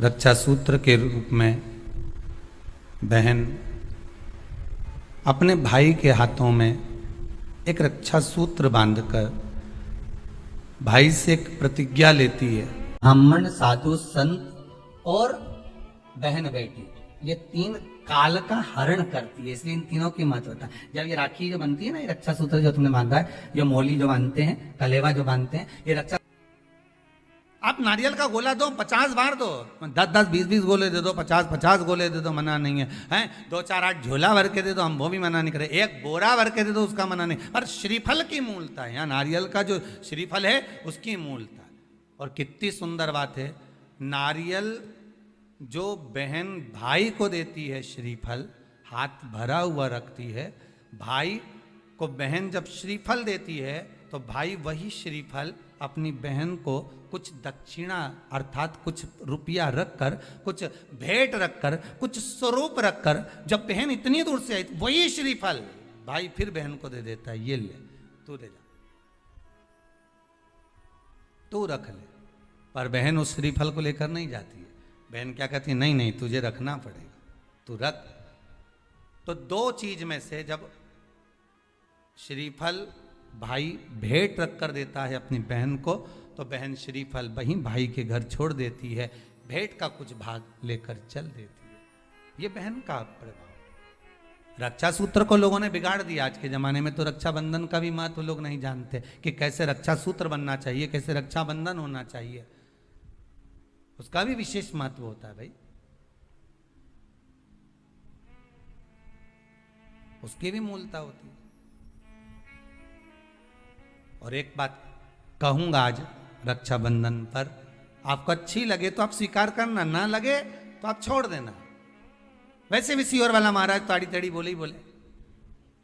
रक्षा सूत्र के रूप में बहन अपने भाई के हाथों में एक रक्षा सूत्र बांधकर भाई से एक प्रतिज्ञा लेती है। ब्राह्मण, साधु, संत और बहन बेटी, ये तीन काल का हरण करती है, इसलिए इन तीनों की महत्वता। जब ये राखी जो बनती है ना, ये रक्षा सूत्र जो तुमने बांधा है, जो मोली जो बांधते हैं, कलेवा जो बांधते हैं, ये रक्षा। आप नारियल का गोला दो 50 बार दो, 10-10, 20-20 गोले दे दो, 50-50 गोले दे दो, मना नहीं है, हैं 2-4-8 झोला भर के दे दो, हम वो भी मना नहीं करे, एक बोरा भर के दे दो, उसका मना नहीं। पर श्रीफल की मूलता है, यहाँ नारियल का जो श्रीफल है उसकी मूलता है। और कितनी सुंदर बात है, नारियल जो बहन भाई को देती है श्रीफल, हाथ भरा हुआ रखती है, भाई को बहन जब श्रीफल देती है तो भाई वही श्रीफल अपनी बहन को कुछ दक्षिणा अर्थात कुछ रुपया रखकर, कुछ भेंट रखकर, कुछ स्वरूप रखकर, जब बहन इतनी दूर से आई वही श्रीफल भाई फिर बहन को दे देता है, ये ले तू दे जा, तू रख ले। पर बहन उस श्रीफल को लेकर नहीं जाती है, बहन क्या कहती है, नहीं नहीं तुझे रखना पड़ेगा, तू रख। तो दो चीज में से जब श्रीफल भाई भेंट रख कर देता है अपनी बहन को, तो बहन श्रीफल वहीं भाई के घर छोड़ देती है, भेंट का कुछ भाग लेकर चल देती है। ये बहन का प्रभाव। रक्षा सूत्र को लोगों ने बिगाड़ दिया आज के जमाने में, तो रक्षाबंधन का भी महत्व लोग नहीं जानते कि कैसे रक्षा सूत्र बनना चाहिए, कैसे रक्षाबंधन होना चाहिए, उसका भी विशेष महत्व होता है भाई, उसकी भी मूलता होती है। और एक बात कहूंगा आज रक्षाबंधन पर, आपको अच्छी लगे तो आप स्वीकार करना, ना लगे तो आप छोड़ देना। वैसे भी सीओर वाला महाराज ताड़ी तड़ी बोले ही बोले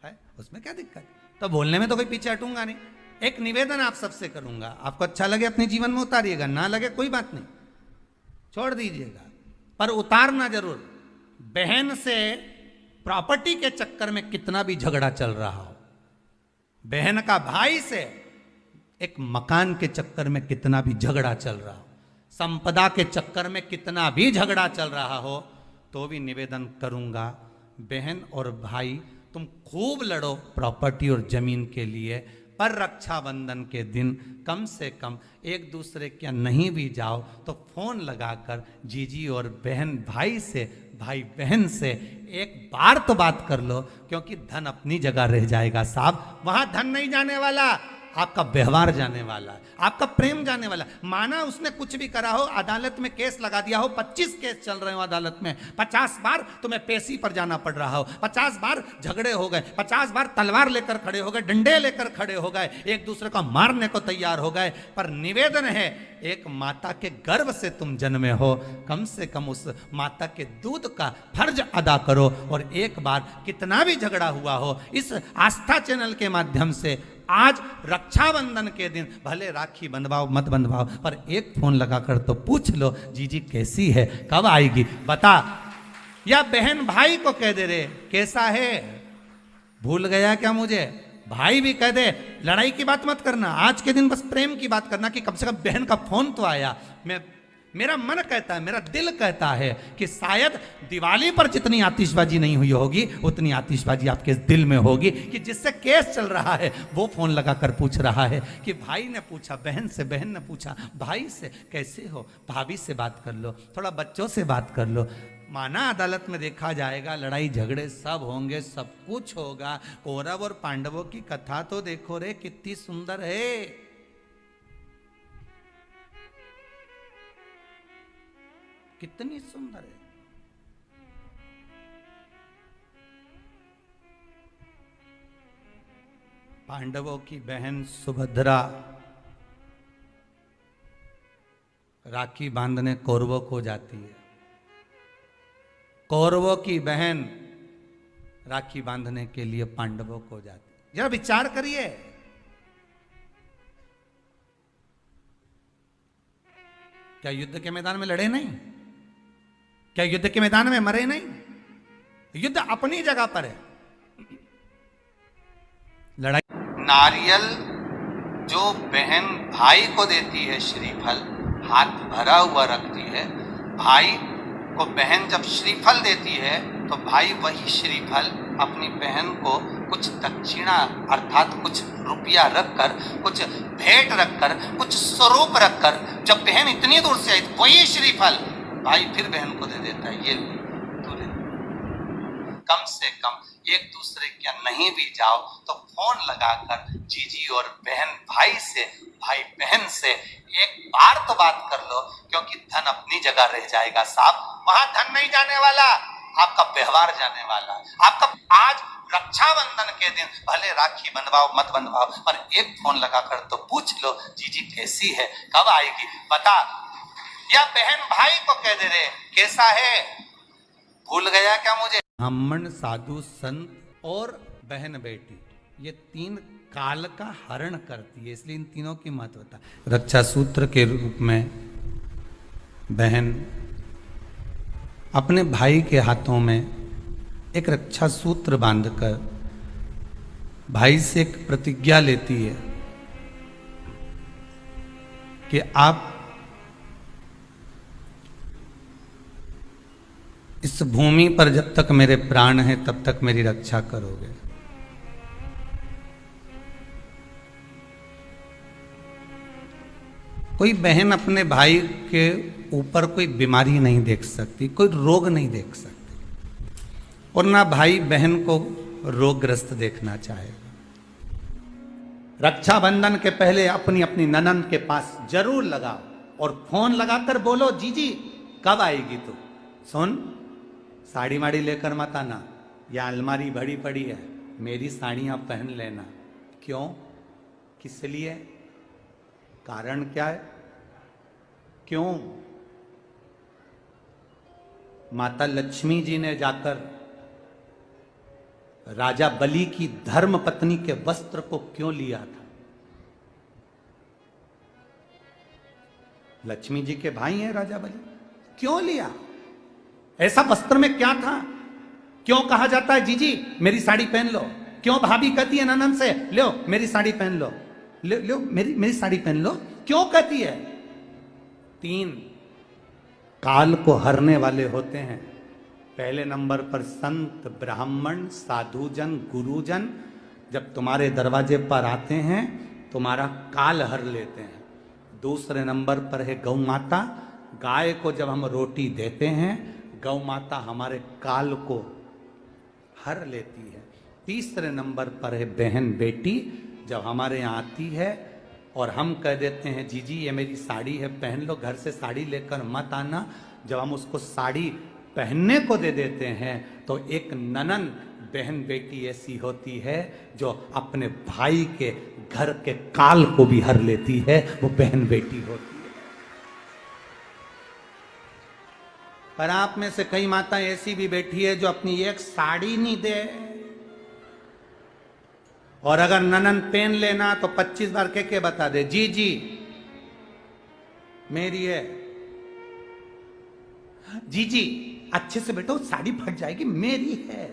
है, उसमें क्या दिक्कत, तो बोलने में तो कोई पीछे हटूंगा नहीं। एक निवेदन आप सबसे करूंगा, आपको अच्छा लगे अपने जीवन में उतारिएगा, ना लगे कोई बात नहीं, छोड़ दीजिएगा, पर उतारना जरूर। बहन से प्रॉपर्टी के चक्कर में कितना भी झगड़ा चल रहा हो, बहन का भाई से एक मकान के चक्कर में कितना भी झगड़ा चल रहा हो, संपदा के चक्कर में कितना भी झगड़ा चल रहा हो, तो भी निवेदन करूंगा, बहन और भाई तुम खूब लड़ो प्रॉपर्टी और जमीन के लिए, पर रक्षाबंधन के दिन कम से कम एक दूसरे के नहीं भी जाओ तो फोन लगाकर जीजी और बहन भाई से, भाई बहन से एक बार तो बात कर लो, क्योंकि धन अपनी जगह रह जाएगा साहब, वहां धन नहीं जाने वाला, आपका व्यवहार जाने वाला है, आपका प्रेम जाने वाला। माना उसने कुछ भी करा हो, अदालत में केस लगा दिया हो, 25 केस चल रहे हो अदालत में, 50 बार तुम्हें पेशी पर जाना पड़ रहा हो, 50 बार झगड़े हो गए, 50 बार तलवार लेकर खड़े हो गए, डंडे लेकर खड़े हो गए, एक दूसरे को मारने को तैयार हो गए, पर निवेदन है, एक माता के गर्भ से तुम जन्मे हो, कम से कम उस माता के दूध का फर्ज अदा करो। और एक बार कितना भी झगड़ा हुआ हो, इस आस्था चैनल के माध्यम से आज रक्षाबंधन के दिन भले राखी बंधवाओ मत बंधवाओ, पर एक फोन लगाकर तो पूछ लो, जीजी कैसी है, कब आएगी बता। या बहन भाई को कह दे रे कैसा है, भूल गया क्या मुझे, भाई भी कह दे, लड़ाई की बात मत करना, आज के दिन बस प्रेम की बात करना कि कम से कम बहन का फोन तो आया। मेरा मन कहता है, मेरा दिल कहता है कि शायद दिवाली पर जितनी आतिशबाजी नहीं हुई होगी, उतनी आतिशबाजी आपके दिल में होगी कि जिससे केस चल रहा है वो फोन लगाकर पूछ रहा है कि भाई ने पूछा बहन से, बहन ने पूछा भाई से, कैसे हो, भाभी से बात कर लो, थोड़ा बच्चों से बात कर लो। माना अदालत में देखा जाएगा, लड़ाई झगड़े सब होंगे, सब कुछ होगा, कौरव और पांडवों की कथा तो देखो रे कितनी सुंदर है, कितनी सुंदर है। पांडवों की बहन सुभद्रा राखी बांधने कौरवों को जाती है, कौरवों की बहन राखी बांधने के लिए पांडवों को जाती है। जरा विचार करिए, क्या युद्ध के मैदान में लड़े नहीं, क्या युद्ध के मैदान में मरे नहीं, युद्ध अपनी जगह पर है, लड़ाई। नारियल जो बहन भाई को देती है श्रीफल, हाथ भरा हुआ रखती है, भाई को बहन जब श्रीफल देती है तो भाई वही श्रीफल अपनी बहन को कुछ दक्षिणा अर्थात कुछ रुपया रखकर, कुछ भेंट रखकर, कुछ स्वरूप रखकर, जब बहन इतनी दूर से आई तो वही श्रीफल भाई फिर बहन को दे देता है, ये तू ले। कम से कम एक दूसरे के नहीं भी जाओ तो फोन लगाकर जीजी और बहन भाई से, भाई बहन से एक बार तो बात कर लो, क्योंकि धन अपनी जगह रह जाएगा साहब, वहां धन नहीं जाने वाला, आपका व्यवहार जाने वाला। आपका आज रक्षाबंधन के दिन भले राखी बंधवाओ मत बंधवाओ, पर एक फोन लगाकर तो पूछ लो जीजी कैसी है, कब आएगी बता, या बहन भाई को कह दे रहे कैसा है, भूल गया क्या मुझे। ब्राह्मण, साधु, संत और बहन बेटी, ये तीन काल का हरण करती है, इसलिए इन तीनों की महत्वता। रक्षा सूत्र के रूप में बहन अपने भाई के हाथों में एक रक्षा सूत्र बांधकर भाई से एक प्रतिज्ञा लेती है कि आप इस भूमि पर जब तक मेरे प्राण हैं तब तक मेरी रक्षा करोगे। कोई बहन अपने भाई के ऊपर कोई बीमारी नहीं देख सकती, कोई रोग नहीं देख सकती, और ना भाई बहन को रोगग्रस्त देखना चाहेगा। रक्षाबंधन के पहले अपनी अपनी ननंद के पास जरूर लगाओ और फोन लगाकर बोलो जीजी कब आएगी तू, सुन साड़ी माड़ी लेकर मत आना, या अलमारी भरी पड़ी है मेरी साड़ियां पहन लेना। क्यों, किस लिए, कारण क्या है, क्यों? माता लक्ष्मी जी ने जाकर राजा बलि की धर्म पत्नी के वस्त्र को क्यों लिया था? लक्ष्मी जी के भाई हैं राजा बलि, क्यों लिया? ऐसा वस्त्र में क्या था? क्यों कहा जाता है जीजी मेरी साड़ी पहन लो? क्यों भाभी कहती है ननंद से लो मेरी साड़ी पहन लो, लो मेरी साड़ी पहन लो, क्यों कहती है? तीन काल को हरने वाले होते हैं। पहले नंबर पर संत, ब्राह्मण, साधुजन, गुरुजन जब तुम्हारे दरवाजे पर आते हैं तुम्हारा काल हर लेते हैं। दूसरे नंबर पर है गौ माता, गाय को जब हम रोटी देते हैं गौ माता हमारे काल को हर लेती है। तीसरे नंबर पर है बहन बेटी, जब हमारे यहाँ आती है और हम कह देते हैं जीजी ये मेरी साड़ी है पहन लो, घर से साड़ी लेकर मत आना, जब हम उसको साड़ी पहनने को दे देते हैं तो एक ननन बहन बेटी ऐसी होती है जो अपने भाई के घर के काल को भी हर लेती है, वो बहन बेटी होती है। पर आप में से कई माता ऐसी भी बैठी है जो अपनी एक साड़ी नहीं दे, और अगर ननन पहन लेना तो 25 बार के बता दे जी जी मेरी है, जी जी अच्छे से बैठो साड़ी फट जाएगी मेरी है।